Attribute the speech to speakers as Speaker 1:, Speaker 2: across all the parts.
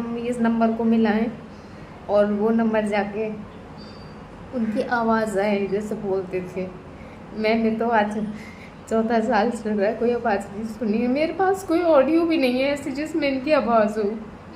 Speaker 1: हम इस नंबर को मिलाएं और वो नंबर जाके उनकी आवाज़ आए जैसे बोलते थे। मैंने तो आज चौथा साल चल रहा है, कोई आवाज़ नहीं सुनी है। मेरे पास कोई ऑडियो भी नहीं है ऐसी जिसमें इनकी आवाज़ हो।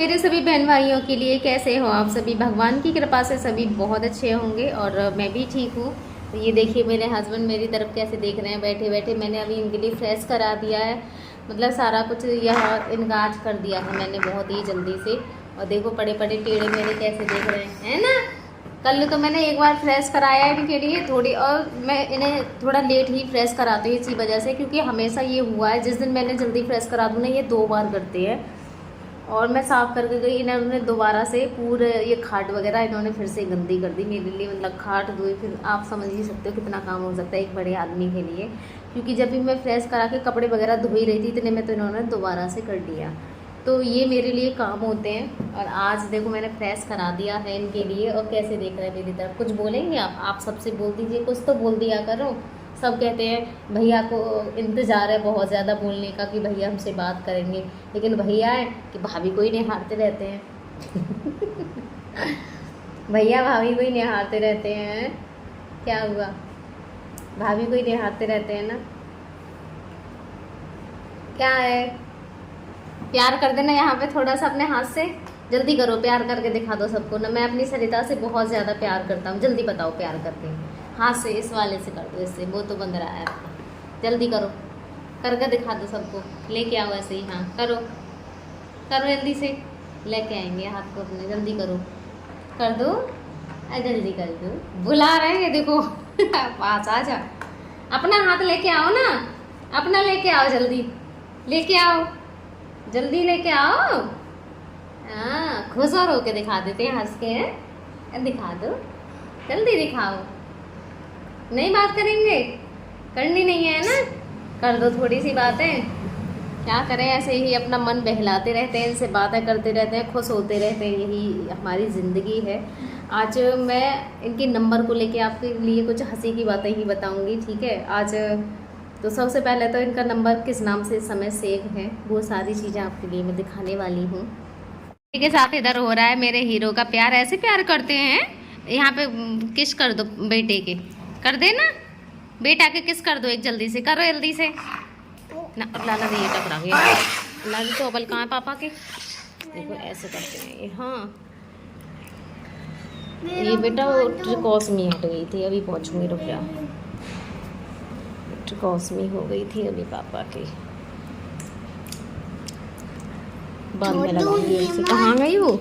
Speaker 1: मेरे सभी बहन भाइयों के लिए कैसे हो आप सभी? भगवान की कृपा से सभी बहुत अच्छे होंगे और मैं भी ठीक हूँ। तो ये देखिए मेरे हस्बैंड मेरी तरफ कैसे देख रहे हैं बैठे बैठे। मैंने अभी इनके लिए फ्रेश करा दिया है, मतलब सारा कुछ यह इनका आज कर दिया है मैंने बहुत ही जल्दी से। और देखो पड़े पड़े टेढ़े मेरे कैसे देख रहे हैं, है ना। कल तो मैंने एक बार फ्रेश कराया है इनके लिए थोड़ी, और मैं इन्हें थोड़ा लेट ही फ्रेश कराती हूँ इसी वजह से, क्योंकि हमेशा ये हुआ है जिस दिन मैंने जल्दी फ्रेश करा दूँ ना ये 2 बार करते हैं। और मैं साफ़ करके गई, इन्होंने दोबारा से पूरे ये खाट वगैरह इन्होंने फिर से गंदी कर दी मेरे लिए। मतलब खाट धोई, फिर आप समझ ही सकते हो कितना काम हो सकता है एक बड़े आदमी के लिए। क्योंकि जब भी मैं फ्रेश करा के कपड़े वगैरह धो ही रही थी इतने में तो इन्होंने दोबारा से कर दिया। तो ये मेरे लिए काम होते हैं। और आज देखो मैंने फ्रेश करा दिया है इनके लिए। और कैसे देख रहे हैं मेरी तरफ? कुछ बोलेंगे आप सबसे बोल दीजिए, कुछ तो बोल दिया करो। सब कहते हैं भैया को इंतज़ार है बहुत ज़्यादा बोलने का कि भैया हमसे बात करेंगे, लेकिन भैया है कि भाभी को ही निहारते रहते हैं। भैया भाभी को ही निहारते रहते हैं। क्या हुआ? भाभी को ही निहारते रहते हैं ना। क्या है? प्यार कर देना यहाँ पे थोड़ा सा अपने हाथ से। जल्दी करो, प्यार करके दिखा दो सबको ना। मैं अपनी सरिता से बहुत ज़्यादा प्यार करता हूँ। जल्दी बताओ प्यार करते हैं। हाथ से इस वाले से कर दो, इससे वो तो बंद रहा है आपका। जल्दी करो, करके दिखा दो सबको। लेके आओ ऐसे ही, हाँ करो करो जल्दी से। लेके आएंगे हाथ को अपने, जल्दी करो, कर दो जल्दी कर दो। बुला रहे हैं देखो। पास आ जा, अपना हाथ लेके आओ ना, अपना लेके आओ, जल्दी लेके आओ, जल्दी लेके आओ। हाँ खुश और होके दिखा देते हैं हंस के। दिखा दो, जल्दी दिखाओ। नहीं बात करेंगे, करनी नहीं है ना, कर दो थोड़ी सी बातें। क्या करें, ऐसे ही अपना मन बहलाते रहते हैं, इनसे बातें करते रहते हैं, खुश होते रहते हैं, यही हमारी ज़िंदगी है। आज मैं इनके नंबर को लेके आपके लिए कुछ हंसी की बातें ही बताऊंगी, ठीक है। आज तो सबसे पहले तो इनका नंबर किस नाम से इस समय सेव है वो सारी चीज़ें आपके लिए मैं दिखाने वाली हूँ। के साथ इधर हो रहा है मेरे हीरो का प्यार। ऐसे प्यार करते हैं। यहाँ पे किस कर दो बेटे के, कर देना बेटा के किस कर दो एक, जल्दी से करो, जल्दी से ना। लाला ये टकरा गया, लाला तो अबल कहाँ है पापा के? देखो ऐसे करते हैं ये। हाँ ये बेटा वो ट्रिकोसमी हट गई थी, अभी पहुँचूंगी, रुक जा। ट्रिकोसमी हो गई थी अभी पापा की, बाद में लगाऊंगी इसे। कहाँ गई वो,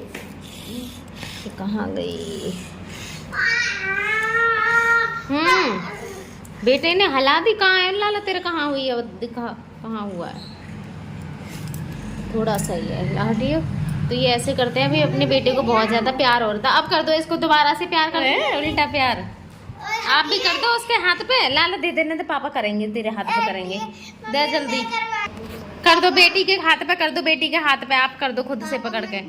Speaker 1: कहाँ गई? बेटे ने हला दी। कहाँ है लाला तेरे, कहाँ हुई है? दिखा कहाँ हुआ है, थोड़ा सा ही है, हटियो। तो ये ऐसे करते हैं, अभी अपने बेटे को बहुत ज्यादा प्यार हो रहा था। अब कर दो इसको दोबारा से प्यार, कर दो उल्टा प्यार। आप भी कर दो उसके हाथ पे। लाला दे देने तो पापा करेंगे, तेरे हाथ पे करेंगे, दे जल्दी कर दो। बेटी के हाथ पे कर दो, बेटी के हाथ पे आप कर दो खुद से पकड़ के।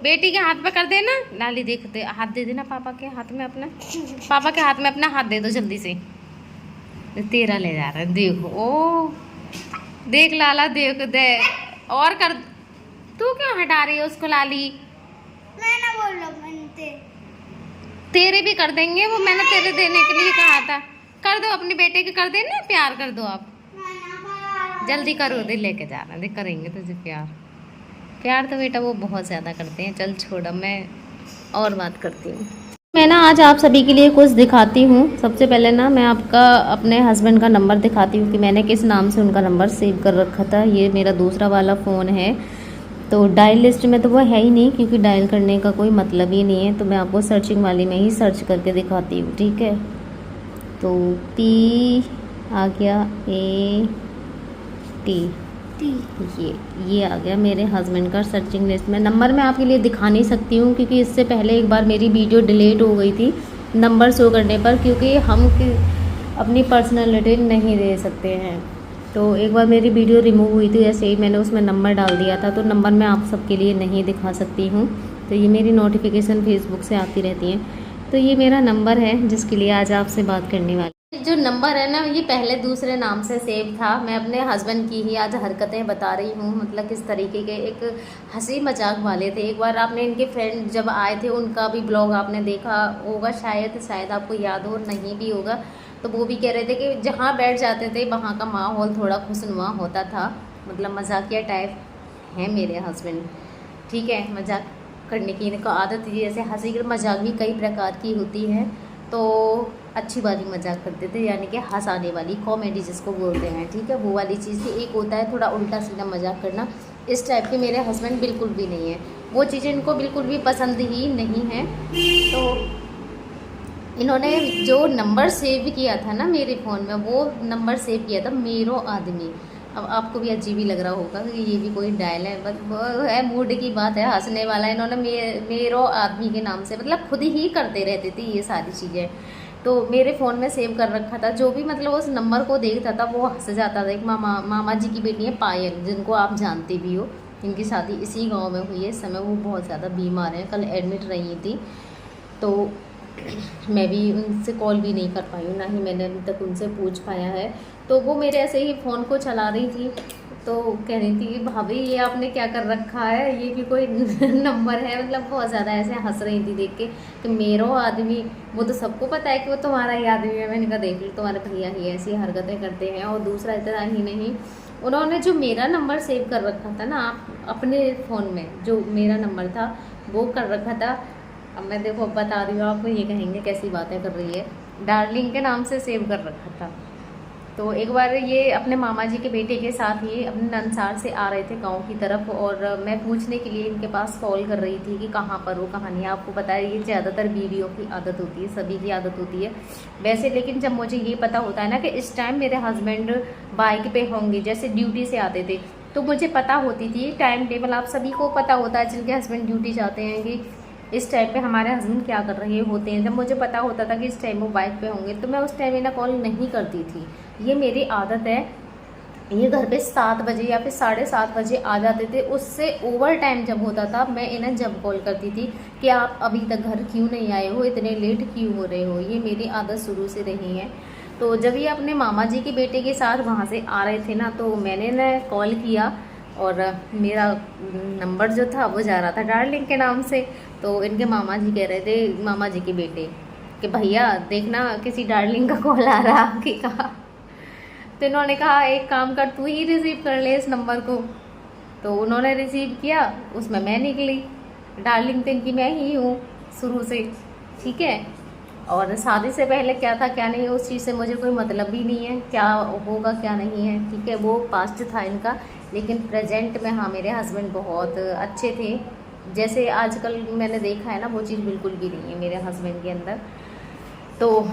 Speaker 1: बेटी के हाथ पे कर देना। लाली देख दे, हाथ दे देना पापा के हाथ में अपना, पापा के हाथ में अपना हाथ दे दो जल्दी से। तेरा ले जा रहा है, देखो ओ देख लाला, देख दे और कर। तू क्यों हटा रही है उसको लाली? मैं ना बोल रहा, तेरे भी कर देंगे वो, मैंने तेरे देने के लिए कहा था। कर दो अपने बेटे के, कर देना प्यार, कर दो आप जल्दी करो। दे लेके जा रहा है, देख करेंगे तुझे प्यार। प्यार तो बेटा वो बहुत ज़्यादा करते हैं। चल छोड़, मैं और बात करती हूँ। मैं ना आज आप सभी के लिए कुछ दिखाती हूँ। सबसे पहले ना मैं आपका अपने हस्बैंड का नंबर दिखाती हूँ कि मैंने किस नाम से उनका नंबर सेव कर रखा था। ये मेरा दूसरा वाला फ़ोन है, तो डायल लिस्ट में तो वो है ही नहीं, क्योंकि डायल करने का कोई मतलब ही नहीं है। तो मैं आपको सर्चिंग वाली में ही सर्च करके दिखाती हूँ, ठीक है। तो पी आ गया, ए टी, ये आ गया मेरे हस्बैंड का सर्चिंग लिस्ट में। नंबर मैं आपके लिए दिखा नहीं सकती हूँ, क्योंकि इससे पहले एक बार मेरी वीडियो डिलीट हो गई थी नंबर शो करने पर, क्योंकि हम अपनी पर्सनैलिटी नहीं दे सकते हैं। तो एक बार मेरी वीडियो रिमूव हुई थी, ऐसे ही मैंने उसमें नंबर डाल दिया था, तो नंबर मैं आप सबके लिए नहीं दिखा सकती हूँ। तो ये मेरी नोटिफिकेशन फेसबुक से आती रहती है। तो ये मेरा नंबर है जिसके लिए आज आपसे बात करने वाली। जो नंबर है ना ये पहले दूसरे नाम से सेव था। मैं अपने हस्बैंड की ही आज हरकतें बता रही हूँ, मतलब किस तरीके के एक हंसी मजाक वाले थे। एक बार आपने इनके फ्रेंड जब आए थे उनका भी ब्लॉग आपने देखा होगा, शायद आपको याद हो, नहीं भी होगा तो वो भी कह रहे थे कि जहाँ बैठ जाते थे वहाँ का माहौल थोड़ा खुशनुमा होता था। मतलब मजाकिया टाइप हैं मेरे हस्बैंड, ठीक है। मजाक करने की इनको आदत थी, जैसे हंसी मजाक भी कई प्रकार की होती है, तो अच्छी वाली मजाक करते थे, यानी कि हंसाने वाली, कॉमेडी जिसको बोलते हैं, ठीक है, वो वाली चीज़ थी। एक होता है थोड़ा उल्टा सीधा मजाक करना, इस टाइप के मेरे हस्बैंड बिल्कुल भी नहीं है। वो चीज़ें इनको बिल्कुल भी पसंद ही नहीं है। तो इन्होंने जो नंबर सेव किया था ना मेरे फ़ोन में, वो नंबर सेव किया था मेरो आदमी। अब आपको भी अजीब ही लग रहा होगा कि ये भी कोई डायल है, बस वो है मूड की बात है, हंसने वाला। इन्होंने मेरो आदमी के नाम से मतलब खुद ही करते रहते थे ये सारी चीज़ें, तो मेरे फ़ोन में सेव कर रखा था। जो भी मतलब उस नंबर को देखता था वो हंस जाता था। एक मामा जी की बेटी है पायल, जिनको आप जानते भी हो, इनकी शादी इसी गांव में हुई है। इस समय वो बहुत ज़्यादा बीमार हैं, कल एडमिट रही थी, तो मैं भी उनसे कॉल भी नहीं कर पाई हूँ, ना ही मैंने अभी तक उनसे पूछ पाया है। तो वो मेरे ऐसे ही फ़ोन को चला रही थी, तो कह रही थी कि भाभी ये आपने क्या कर रखा है, ये भी कोई नंबर है। मतलब बहुत ज़्यादा ऐसे हंस रही थी देख के कि मेरो आदमी, वो तो सबको पता है कि वो तुम्हारा ही आदमी है। मैंने कहा देख लो तुम्हारे भैया ही ऐसी हरकतें करते हैं। और दूसरा इतना ही नहीं, उन्होंने जो मेरा नंबर सेव कर रखा था ना आप अपने फ़ोन में, जो मेरा नंबर था वो कर रखा था। अब मैं देखो बता रही हूँ आपको, ये कहेंगे कैसी बातें कर रही है, डार्लिंग के नाम से सेव कर रखा था। तो एक बार ये अपने मामा जी के बेटे के साथ ही अपने नंसार से आ रहे थे गांव की तरफ, और मैं पूछने के लिए इनके पास कॉल कर रही थी कि कहाँ पर हो कहाँ नहीं। आपको पता है ये ज़्यादातर बीवियों की आदत होती है, सभी की आदत होती है वैसे। लेकिन जब मुझे ये पता होता है ना कि इस टाइम मेरे हस्बैंड बाइक पे होंगे, जैसे ड्यूटी से आते थे, तो मुझे पता होती थी टाइम टेबल। आप सभी को पता होता है जिनके हस्बैंड ड्यूटी जाते हैं कि इस टाइम पे हमारे हस्बैंड क्या कर रहे होते हैं। जब मुझे पता होता था कि इस टाइम वो बाइक पे होंगे, तो मैं उस टाइम इन्हें कॉल नहीं करती थी। ये मेरी आदत है। ये घर पे 7 बजे या फिर 7:30 बजे आ जाते थे, उससे ओवर टाइम जब होता था मैं इन्हें जब कॉल करती थी कि आप अभी तक घर क्यों नहीं आए हो, इतने लेट क्यों हो रहे हो। ये मेरी आदत शुरू से रही है। तो जब ये अपने मामा जी के बेटे के साथ वहाँ से आ रहे थे ना, तो मैंने इन्हें कॉल किया, और मेरा नंबर जो था वो जा रहा था डार्लिंग के नाम से। तो इनके मामा जी कह रहे थे, मामा जी के बेटे, कि भैया देखना किसी डार्लिंग का कॉल आ रहा है आपकी। कहा तो इन्होंने कहा एक काम कर, तू ही रिसीव कर ले इस नंबर को। तो उन्होंने रिसीव किया, उसमें मैं निकली। डार्लिंग तो इनकी मैं ही हूँ शुरू से, ठीक है। और शादी से पहले क्या था क्या नहीं उस चीज़ से मुझे कोई मतलब भी नहीं है, क्या होगा क्या नहीं है, ठीक है, वो पास्ट था इनका। लेकिन प्रेजेंट में हाँ मेरे हस्बैंड बहुत अच्छे थे। जैसे आजकल मैंने देखा है ना, वो चीज़ बिल्कुल भी नहीं है मेरे हस्बैंड के अंदर। तो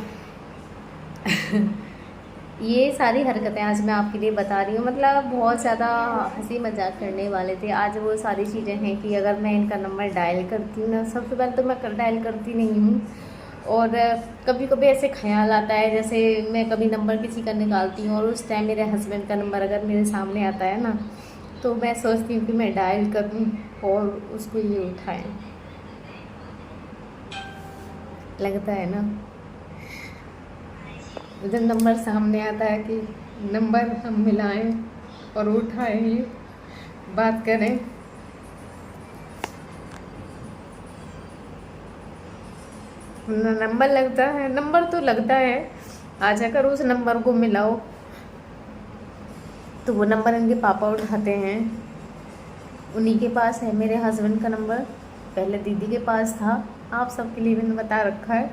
Speaker 1: ये सारी हरकतें आज मैं आपके लिए बता रही हूँ। मतलब बहुत ज़्यादा हंसी मजाक करने वाले थे आज। वो सारी चीज़ें हैं कि अगर मैं इनका नंबर डायल करती हूँ ना, सबसे पहले तो मैं डायल करती नहीं हूँ, और कभी कभी ऐसे ख्याल आता है, जैसे मैं कभी नंबर किसी का निकालती हूँ और उस टाइम मेरे हस्बैंड का नंबर अगर मेरे सामने आता है ना, तो मैं सोचती हूँ कि मैं डायल करूँ और उसको ये उठाएं। लगता है ना जब नंबर सामने आता है कि नंबर हम मिलाएं और उठाएं, बात करें। नंबर लगता है, नंबर तो लगता है, आज अगर उस नंबर को मिलाओ तो वो नंबर इनके पापा उठाते हैं। उन्हीं के पास है मेरे हस्बैंड का नंबर, पहले दीदी के पास था, आप सबके लिए मैंने बता रखा है।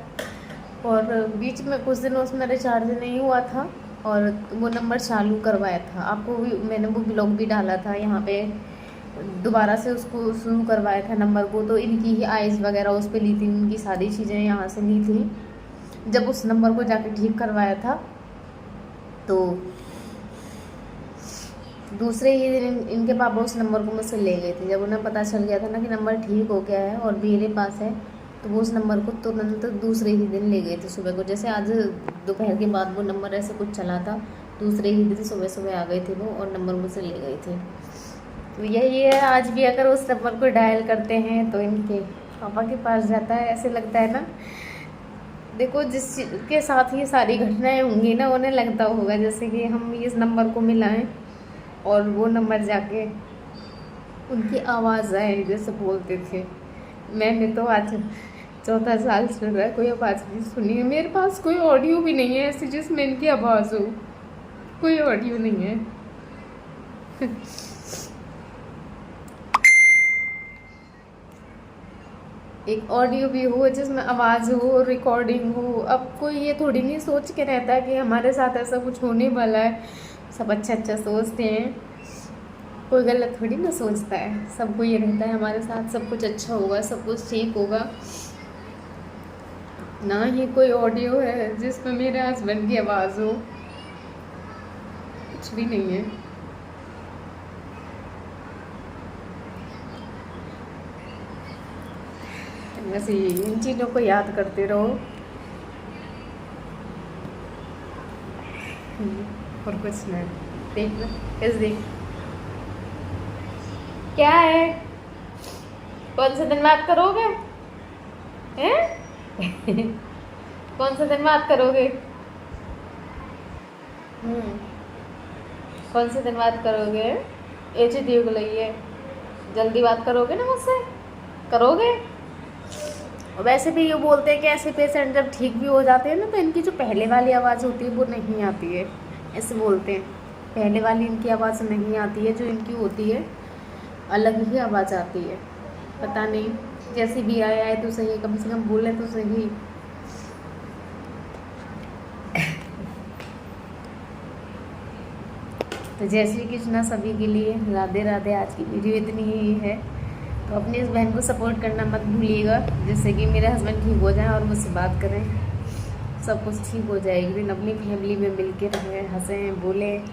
Speaker 1: और बीच में कुछ दिन उसमें रिचार्ज नहीं हुआ था और वो नंबर चालू करवाया था, आपको भी मैंने वो ब्लॉग भी डाला था यहाँ पे। दोबारा से उसको शुरू करवाया था नंबर को, तो इनकी ही आइज़ वगैरह उस पर ली थी, उनकी सारी चीज़ें यहाँ से ली थी। जब उस नंबर को जाके ठीक करवाया था तो दूसरे ही दिन इनके पापा उस नंबर को मुझसे ले गए थे। जब उन्हें पता चल गया था ना कि नंबर ठीक हो गया है और मेरे पास है, तो वो उस नंबर को तुरंत दूसरे ही दिन ले गए थे सुबह को। जैसे आज दोपहर के बाद वो नंबर ऐसे कुछ चला था, दूसरे ही दिन सुबह सुबह आ गए थे वो और नंबर मुझसे ले गए थे। तो यही है, आज भी अगर उस नंबर को डायल करते हैं तो इनके पापा के पास जाता है, ऐसे लगता है ना देखो जिस के साथ ये सारी घटनाएं होंगी ना, उन्हें लगता होगा जैसे कि हम इस नंबर को मिलाएं और वो नंबर जाके उनकी आवाज़ आए जैसे बोलते थे। मैंने तो आज चौथा साल चल रहा है, कोई आवाज़ नहीं सुनी है। मेरे पास कोई ऑडियो भी नहीं है ऐसी जिसमें इनकी आवाज़ हो, कोई ऑडियो नहीं है। एक ऑडियो भी हो जिसमें आवाज़ हो, रिकॉर्डिंग हो। अब कोई ये थोड़ी नहीं सोच के रहता है कि हमारे साथ ऐसा कुछ होने वाला है। सब अच्छा अच्छा सोचते हैं, कोई गलत थोड़ी ना सोचता है। सबको ये रहता है हमारे साथ सब कुछ अच्छा होगा, सब कुछ ठीक होगा। ना ही कोई ऑडियो है जिसमें मेरे हस्बैंड की आवाज़ हो, कुछ भी नहीं है। बस इन चीज़ों को याद करते रहो और कुछ नहीं। देख लो कैसे देख, क्या है, कौन से दिन बात करोगे हैं? कौन से दिन बात करोगे? कौन से दिन बात करोगे? एच डी को लगी जल्दी बात करोगे ना मुझसे, करोगे? और वैसे भी ये बोलते हैं कि ऐसे पेशेंट जब ठीक भी हो जाते हैं ना तो इनकी जो पहले वाली आवाज़ होती है वो नहीं आती है, ऐसे बोलते हैं। पहले वाली इनकी आवाज़ नहीं आती है, जो इनकी होती है अलग ही आवाज़ आती है। पता नहीं, जैसे भी आया है तो सही, कम से कम बोले तो सही। तो जय श्री कृष्णा सभी के लिए, राधे राधे। आज की वीडियो इतनी ही है, तो अपनी इस बहन को सपोर्ट करना मत भूलिएगा, जिससे कि मेरे हस्बैंड ठीक हो जाएं और मुझसे बात करें, सब कुछ ठीक हो जाएगी। अपनी फैमिली में मिल के रहें, हंसें बोलें।